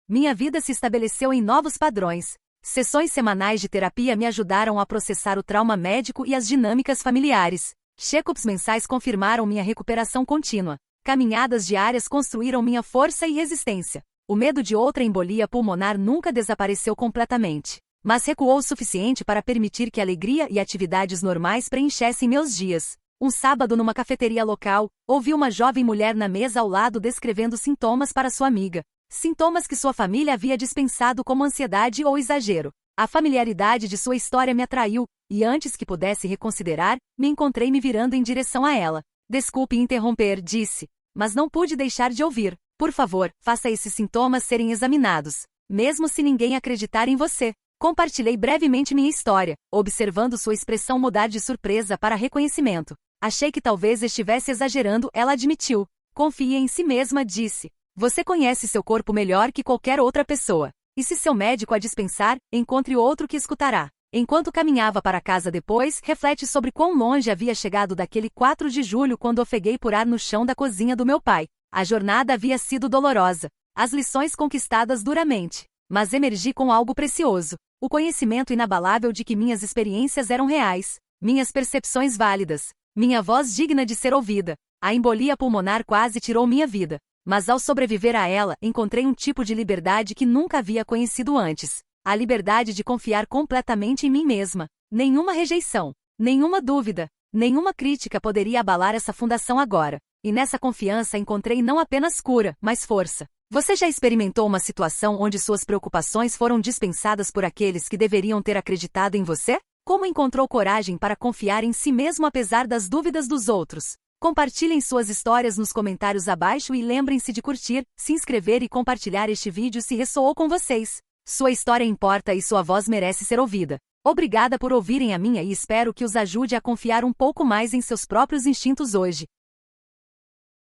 minha vida se estabeleceu em novos padrões. Sessões semanais de terapia me ajudaram a processar o trauma médico e as dinâmicas familiares. Check-ups mensais confirmaram minha recuperação contínua. Caminhadas diárias construíram minha força e resistência. O medo de outra embolia pulmonar nunca desapareceu completamente, mas recuou o suficiente para permitir que alegria e atividades normais preenchessem meus dias. Um sábado numa cafeteria local, ouvi uma jovem mulher na mesa ao lado descrevendo sintomas para sua amiga. Sintomas que sua família havia dispensado como ansiedade ou exagero. A familiaridade de sua história me atraiu, e antes que pudesse reconsiderar, me encontrei me virando em direção a ela. Desculpe interromper, disse, mas não pude deixar de ouvir. Por favor, faça esses sintomas serem examinados, mesmo se ninguém acreditar em você. Compartilhei brevemente minha história, observando sua expressão mudar de surpresa para reconhecimento. Achei que talvez estivesse exagerando, ela admitiu. Confie em si mesma, disse. Você conhece seu corpo melhor que qualquer outra pessoa. E se seu médico a dispensar, encontre outro que escutará. Enquanto caminhava para casa depois, reflete sobre quão longe havia chegado daquele 4 de julho quando ofeguei por ar no chão da cozinha do meu pai. A jornada havia sido dolorosa, as lições conquistadas duramente, mas emergi com algo precioso, o conhecimento inabalável de que minhas experiências eram reais, minhas percepções válidas, minha voz digna de ser ouvida. A embolia pulmonar quase tirou minha vida, Mas ao sobreviver a ela, encontrei um tipo de liberdade que nunca havia conhecido antes. A liberdade de confiar completamente em mim mesma. Nenhuma rejeição, nenhuma dúvida, nenhuma crítica poderia abalar essa fundação agora. E nessa confiança encontrei não apenas cura, mas força. Você já experimentou uma situação onde suas preocupações foram dispensadas por aqueles que deveriam ter acreditado em você? Como encontrou coragem para confiar em si mesmo apesar das dúvidas dos outros? Compartilhem suas histórias nos comentários abaixo e lembrem-se de curtir, se inscrever e compartilhar este vídeo se ressoou com vocês. Sua história importa e sua voz merece ser ouvida. Obrigada por ouvirem a minha e espero que os ajude a confiar um pouco mais em seus próprios instintos hoje.